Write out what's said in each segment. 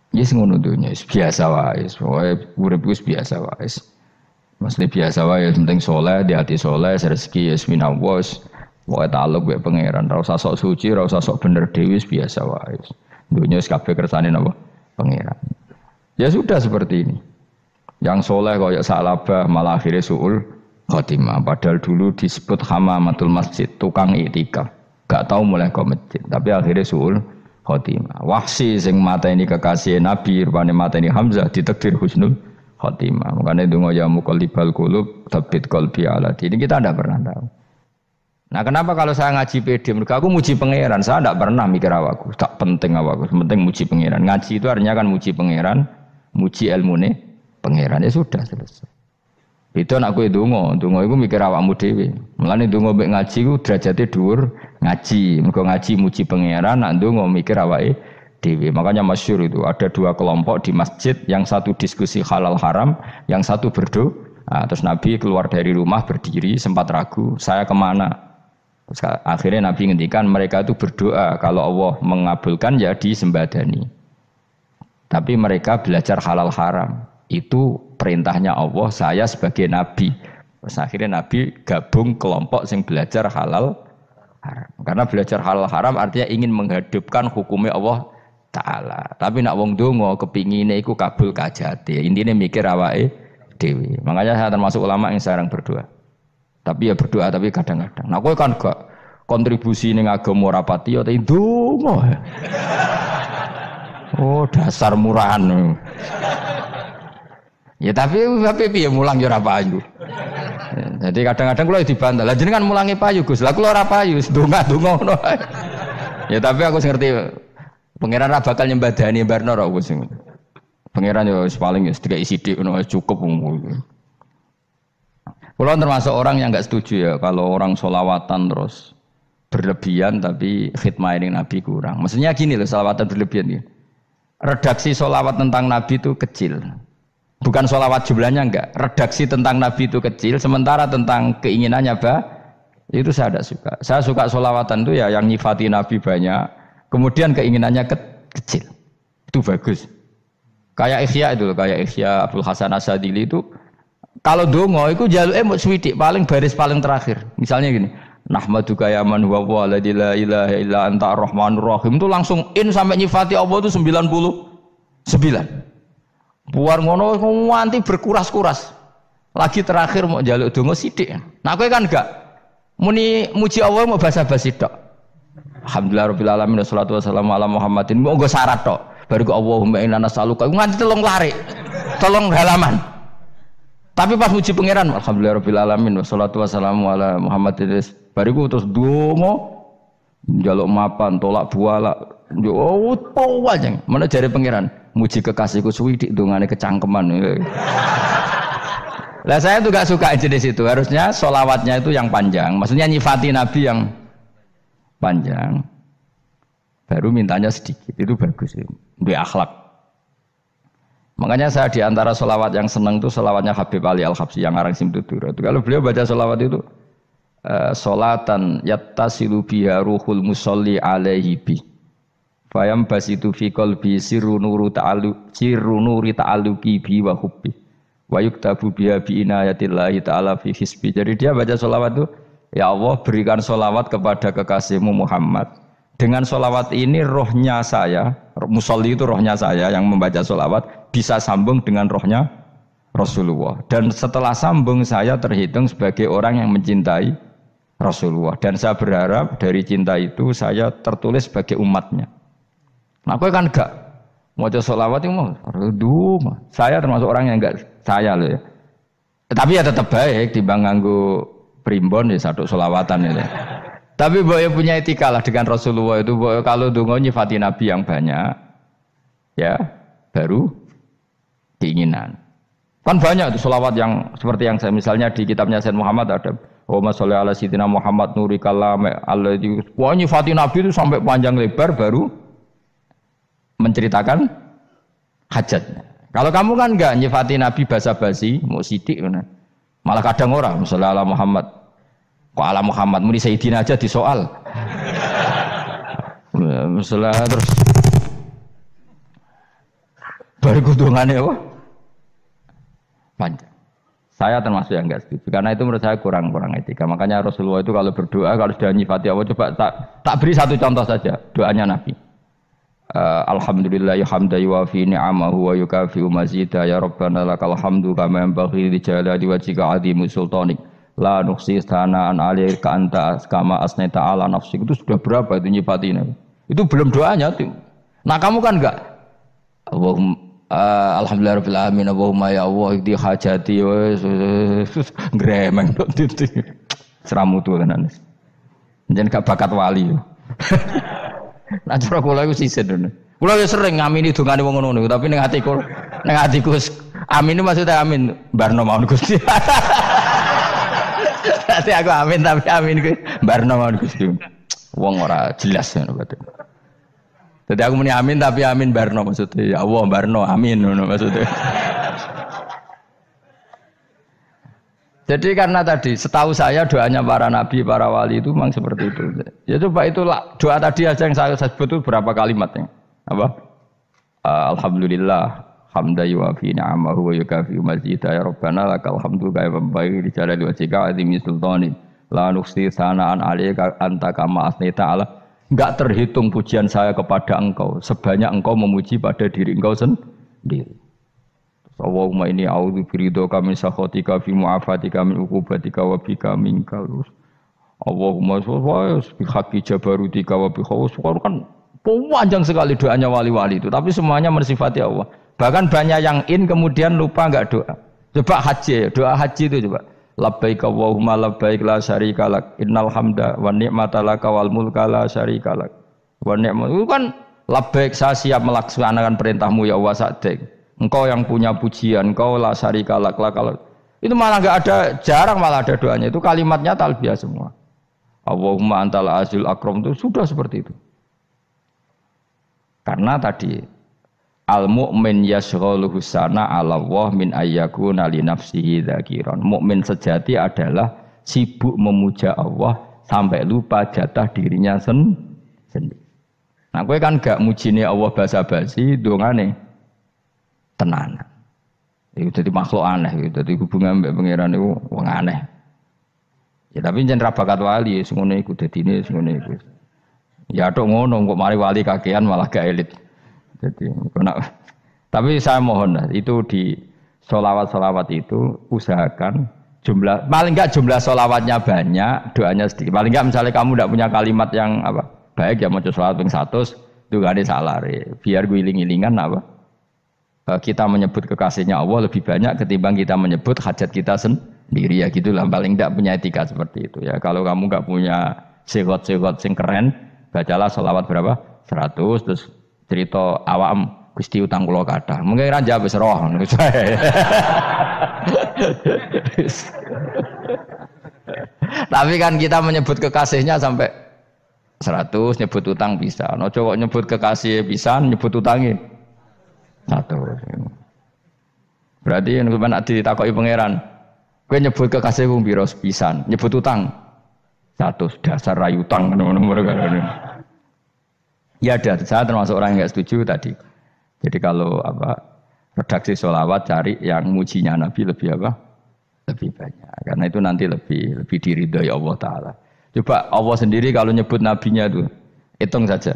Yes ngono dunya biasa wae. Pokoke urip wis biasa wae. Mesti biasa wae penting soleh, di hati soleh, rezeki wis minawos. Pokoke taluk mek pangeran, ora usah sok suci, ora usah sok bener dhewe biasa wae. Dunya wis kabeh kersane napa? Pangeran. Ya sudah seperti ini. Yang soleh kaya Sa'labah malah akhirnya suul khotimah. Padahal dulu disebut hamamatul masjid, tukang iktikaf. Gak tahu mulai ke masjid, tapi akhirnya suul khotimah. Wahsi sing mateni kekasih Nabi, rupane mateni Hamzah ditakdir husnul khotimah. Makanya donga ya muqallibal qulub tsabbit qalbi ala dini. Kita tidak pernah tahu. Nah, kenapa kalau saya ngaji PD? Mereka aku muji pangeran, saya tidak pernah mikir awakku, tak penting awakku, penting muji pangeran. Ngaji itu artinya kan muji pangeran, muji ilmune pangeran, ya sudah selesai. Itu anak gue donga itu mikir awakmu dhewe. Mulane donga mek ngaji ku derajate dhuwur ngaji. Mergo ngaji muji pangeran, nak donga mikir awake dhewe. Makanya masyhur itu ada dua kelompok di masjid, yang satu diskusi halal haram, yang satu berdoa. Nah, terus Nabi keluar dari rumah berdiri sempat ragu, saya kemana? Terus akhirnya Nabi ngendikan mereka itu berdoa kalau Allah mengabulkan ya disembadani. Tapi mereka belajar halal haram. Itu perintahnya Allah, saya sebagai Nabi. Terus akhirnya Nabi gabung kelompok yang belajar halal haram. Karena belajar halal haram artinya ingin menghidupkan hukumnya Allah Ta'ala. Tapi nak wong donga kepingine iku kabul kajate. Intine mikir awake dhewe. Makanya saya termasuk ulama yang sekarang berdoa. Tapi ya berdoa tapi kadang-kadang. Nah kowe kan gak kontribusi ning agama ora pati ya ndonga. Oh dasar murahan. Ya tapi piye mulang ya ora payu. Jadi kadang-kadang kula dibantah. Lah jenengan mulangi payu Gus. Lah kula ora payu, ndonga-ndonga ngono. Ya tapi aku ngerti pangeran ora bakal nyembadani barno ora Gus. Pangeran ya paling ya sedikit sithik ngono cukup. Kalau termasuk orang yang enggak setuju ya kalau orang sholawatan terus berlebihan tapi khidmah ini Nabi kurang. Maksudnya gini loh, sholawatan berlebihan ini. Redaksi sholawat tentang Nabi itu kecil. Bukan sholawat jumlahnya enggak. Redaksi tentang Nabi itu kecil, sementara tentang keinginannya itu saya tidak suka. Saya suka sholawatan itu ya yang nyifati Nabi banyak, kemudian keinginannya kecil. Itu bagus. Kayak Ikhya itu loh, kayak Ikhya Abdul Hasan Asadili itu. Kalau dongo itu jaluke mung swidik paling baris paling terakhir. Misalnya gini, nahmaduka ya man huwa la ilaha illa anta arrahmanur rahim itu langsung in sampai nyifati Allah itu 99. Buar ngono nganti berkuras-kuras. Lagi terakhir mau jaluk dongo sithik. Nah kowe kan enggak muni muji Allah mau basa-basi tok. Alhamdulillahirabbil alamin wassalatu wassalamu ala Muhammadin. Monggo syarat tok. Baru ke Allahumma inna nas'aluka nganti telung lari. Telung halaman. Tapi pas muji pangeran, alhamdulillahirabbil alamin wassalatu wassalamu ala Muhammadin. Bariku terus donga njaluk mapan, tolak buala. Yo wajeng. Mana jare pangeran? Muji kekasihku suwidik dongane kecangkeman. Lah saya tuh gak suka jenis itu. Harusnya sholawatnya itu yang panjang. Maksudnya nyifati Nabi yang panjang. Baru mintanya sedikit. Itu bagus ya. Duwe akhlak. Makanya saya di antara sholawat yang senang itu sholawatnya Habib Ali Al-Habsyi yang arang Simtudur. Kalau beliau baca sholawat itu sholatan yattasilu biha ruhul musolli alaihi bi fayam basitu fi qalbi sirru nuri ta'alluqi bi wa hubbi wa yuktabu biha bi inayatillahi ta'ala fi hisbi. Jadi dia baca sholawat itu, ya Allah berikan sholawat kepada kekasihmu Muhammad. Dengan sholawat ini rohnya saya, musolli itu rohnya saya yang membaca sholawat, bisa sambung dengan rohnya Rasulullah. Dan setelah sambung saya terhitung sebagai orang yang mencintai Rasulullah. Dan saya berharap dari cinta itu saya tertulis sebagai umatnya. Nah, aku kan enggak mau sholawat itu mau, saya termasuk orang yang enggak saya loh ya. Tapi ya tetap baik dibanding nganggo primbon ya satu sholawatan itu. Tapi boleh punya etika lah dengan Rasulullah itu. Kalau donga nyifati Nabi yang banyak, ya baru keinginan. Kan banyak itu sholawat yang seperti yang saya misalnya di kitabnya Sayyid Muhammad ada Allahumma sholli ala sayyidina Muhammad nuri kalam alladzi wa nyifati Nabi itu sampai panjang lebar baru menceritakan hajatnya. Kalau kamu kan enggak nyifati Nabi basa-basi, mau sidik malah kadang orang misalnya ala Muhammad. Kok ala Muhammad muni Sayyidina aja disoal. Masalah terus. Baru kudungane apa? Panjang. Saya termasuk yang enggak setuju karena itu menurut saya kurang etika. Makanya Rasulullah itu kalau berdoa kalau sudah nyifati Allah coba tak beri satu contoh saja doanya Nabi. Alhamdulillah hamdan yuwafi ni'amahu wa yukafi'u mazida ya rabbana lakal hamdu kama yanbaghi li jalali wajhika 'azimi sultanik la nuqsi sana'an 'alaika anta kama asnaita 'ala nafsik. Itu sudah berapa itu nyifatina? Itu belum doanya tuh. Nah, kamu kan enggak Allahumma alhamdulillahirabbil alamin Allahumma ya Allah di hajati gremeng itu seramutu tenan. Jeneng gak bakat wali. Nah cara kula iku sisen. Kula yo sering ngamini dongane wong ngono tapi ning atiku amin maksudnya amin barno mawon Gusti. Dadi aku amin tapi amin ku barno mawon Gusti. Wong ora jelas ngono berarti. Jadi aku muni amin tapi amin barno maksudnya. Ya Allah barno amin maksudnya. Jadi karena tadi setahu saya doanya para nabi, para wali itu memang seperti itu. Ya coba itulah doa tadi aja yang saya sebut itu berapa kalimatnya. Apa? Alhamdulillah hamdan yuwafi ni'amahu wa yukafi'u mazida ya rabbana lakal hamdu kama yanbaghi li jalali wajhika 'azimi sultanik la nuqsi sana'an 'alaika anta kama asnaita 'ala. Enggak terhitung pujian saya kepada engkau sebanyak engkau memuji pada diri engkau sendiri. Allahumma inni a'udzu biridhoka min sakhatika fi mu'afatika min uqubatika wa bika minkal. Allahumma sholli bi haqqi jabarutika wa bi khawfika. Kan panjang sekali doanya wali-wali itu, tapi semuanya mensifati Allah. Bahkan banyak yang kemudian lupa enggak doa. Coba haji, doa haji itu coba. Labbaik Allahumma labbaik la syarika lak innal hamda wa ni'mata laka wal mulka la syarika lak wa ni'mat. Itu kan labbaik saya siap melaksanakan perintahmu ya Allah sa'dik. Engkau yang punya pujian, engkau la syarika lak kalau itu malah enggak ada, jarang malah ada doanya. Itu kalimatnya talbiyah semua. Allahumma antal azizul akram itu sudah seperti itu. Karena tadi al-mu'min yashghaluhu sana 'ala Allah min ayyakuna li nafsihi dzakiran. Mukmin sejati adalah sibuk memuja Allah sampai lupa jatah dirinya sendiri. Nah, kowe kan gak mujine Allah basa-basi, dongane tenanan. Itu jadi makhluk aneh, itu jadi hubungan mbek pangeran itu wong aneh. Ya tapi jen ra bakat wali, ngono iku dadine ngono iku. Ya tok ngono kok mari wali kakean malah gak elit. Jadi, tapi saya mohon itu di sholawat itu usahakan jumlah paling enggak jumlah sholawatnya banyak, doanya sedikit. Paling enggak misalnya kamu tidak punya kalimat yang apa baik ya mau sholawat ping 100 itu gak ada salah biar guling-gilingan apa kita menyebut kekasihnya Allah lebih banyak ketimbang kita menyebut hajat kita sendiri ya gitulah. Paling enggak punya etika seperti itu ya. Kalau kamu enggak punya segot-segot sing keren, bacalah sholawat berapa 100 terus cerita awam Gusti utang kula kathah. Mungkin ra jawab wis roh. Tapi kan kita menyebut kekasihnya sampai 100, nyebut utang bisa. No kok nyebut kekasih pisan, nyebut utangnya 100. Berarti yen sampeyan ditakoki pangeran, kowe nyebut kekasih wong pira pisan, nyebut utang 100 dasar rayu utang ngono-ngono kan. Ya ada, saya termasuk orang yang nggak setuju tadi. Jadi kalau redaksi sholawat cari yang mujinya Nabi lebih lebih banyak. Karena itu nanti lebih diridhoi Allah Taala. Coba Allah sendiri kalau nyebut nabinya itu hitung saja.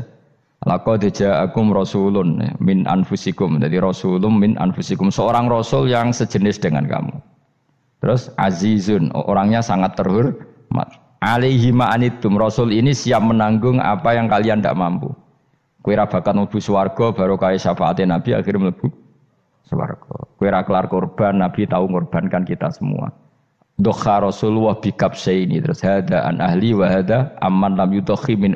Laqad ja'akum rasulun min anfusikum. Jadi rasulun min anfusikum, seorang rasul yang sejenis dengan kamu. Terus azizun, orangnya sangat terhormat. Alaihi ma'anitum, rasul ini siap menanggung apa yang kalian tidak mampu. Kowe ra bakat mlebu swarga baru kaya syafaate Nabi akhirnya mlebu swarga. Kowe ra kelar korban, Nabi tahu ngorbankan kita semua. Dokha Rasulullah bikabsaini terus hada an ahli wa hada amman lam yudakhi min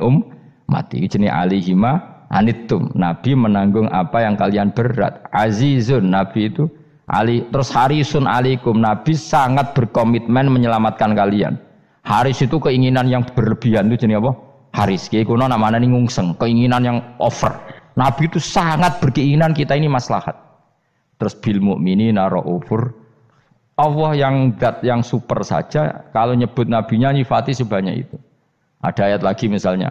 mati. Jenenge alihima anittum. Nabi menanggung apa yang kalian berat. Azizun, Nabi itu ali terus harisun alaikum. Nabi sangat berkomitmen menyelamatkan kalian. Haris itu keinginan yang berlebihan itu jenenge apa? Haris, kiai kuno namanya nih ngungseng, keinginan yang over. Nabi itu sangat berkeinginan kita ini maslahat. Terus bil mukminina raufur. Allah yang super saja kalau nyebut nabinya nyifati sebanyak itu. Ada ayat lagi misalnya,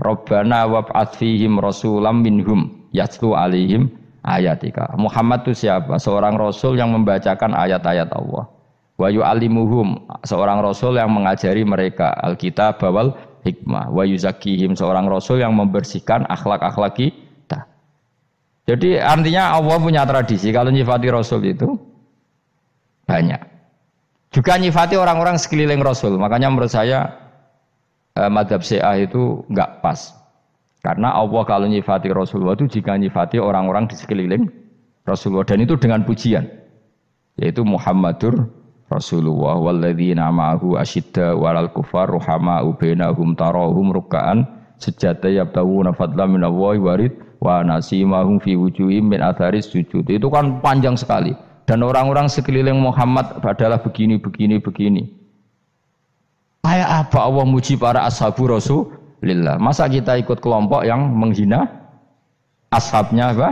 Rabbana wab'ats fihim rasulam minhum yatlu alaihim ayatika. Muhammad itu siapa? Seorang rasul yang membacakan ayat-ayat Allah. Wa yu'allimuhum, seorang rasul yang mengajari mereka alkitab wal hikmah. Wa yuzakkihim, seorang rasul yang membersihkan akhlak-akhlak kita. Jadi artinya Allah punya tradisi kalau nyifati rasul itu banyak. Juga nyifati orang-orang sekeliling rasul. Makanya menurut saya mazhab Syiah itu enggak pas. Karena Allah kalau nyifati Rasulullah itu jika nyifati orang-orang di sekeliling Rasulullah, dan itu dengan pujian, yaitu Muhammadur Rasulullah walladzina ma'ahu asyidda walal kufar ruhama'u bainahum tarahum ruk'an sujada yabtawuna fadlan minallahi warid wa nasimahum fi wujuhim min atharis sujud. Itu kan panjang sekali, dan orang-orang sekeliling Muhammad adalah begini. Kayak apa Allah muji para ashabu Rasulillah? Masa kita ikut kelompok yang menghina ashabnya apa?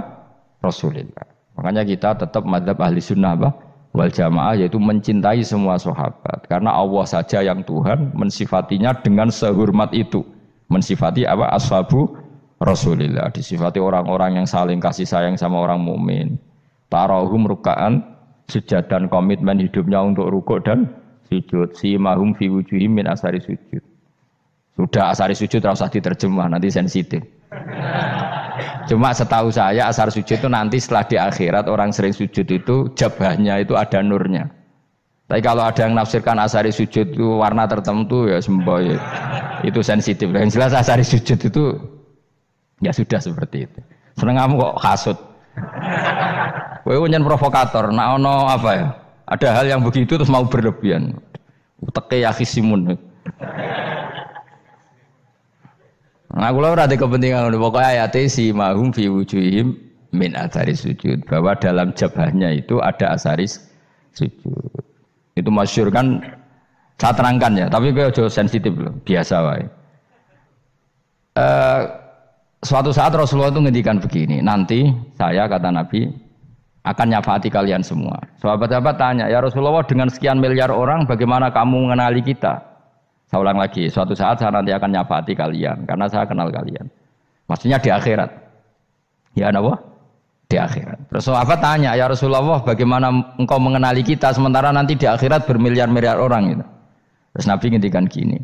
Rasulillah. Makanya kita tetap madzhab ahli sunnah apa? Wal jamaah, yaitu mencintai semua sahabat. Karena Allah saja yang Tuhan mensifatinya dengan sehormat itu. Mensifati apa? Ashabu Rasulillah. Disifati orang-orang yang saling kasih sayang sama orang mukmin. Tarahum ruk'an, sujud dan komitmen hidupnya untuk rukuk dan sujud. Simahum fi wujuhim min asari sujud. Sudah asari sujud harus diterjemah, nanti sensitif. Cuma setahu saya asar sujud itu nanti setelah di akhirat orang sering sujud itu jabahnya itu ada nurnya. Tapi kalau ada yang nafsirkan asari sujud itu warna tertentu ya semboy. Itu sensitif. Yang jelas asari sujud itu ya sudah seperti itu. Seneng kamu kok hasut. Kowe nyen provokator, nak ono apa ya? Ada hal yang begitu terus mau berlebihan. Uteke ya khisimun. Nah, kula ora ada kepentingan pokoknya ayat si mahum fi wujuhim min athari sujud, bahwa dalam jabahnya itu ada asaris sujud. Itu masyhur kan, saya terangkan ya, tapi kowe aja sensitif loh, biasa wae. Suatu saat Rasulullah itu ngendikan begini, nanti saya kata Nabi akan nyafaati kalian semua. Sahabat-sahabat tanya, ya Rasulullah dengan sekian miliar orang bagaimana kamu mengenali kita? Saya ulang lagi, suatu saat saya nanti akan nyafaati kalian karena saya kenal kalian. Maksudnya di akhirat. Ya apa? Di akhirat. Terus sahabat tanya, ya Rasulullah bagaimana engkau mengenali kita sementara nanti di akhirat bermiliar-miliar orang gitu. Terus Nabi ngendikan gini,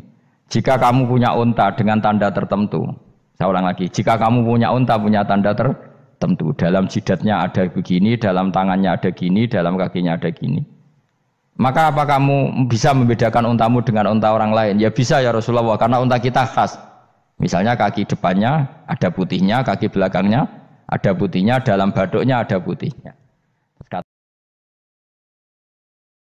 jika kamu punya unta dengan tanda tertentu, saya ulang lagi, jika kamu punya unta punya tanda tertentu, dalam jidatnya ada begini, dalam tangannya ada gini, dalam kakinya ada gini, maka apa kamu bisa membedakan untamu dengan unta orang lain? Ya bisa ya Rasulullah, karena unta kita khas. Misalnya kaki depannya ada putihnya, kaki belakangnya ada putihnya, dalam baduknya ada putihnya.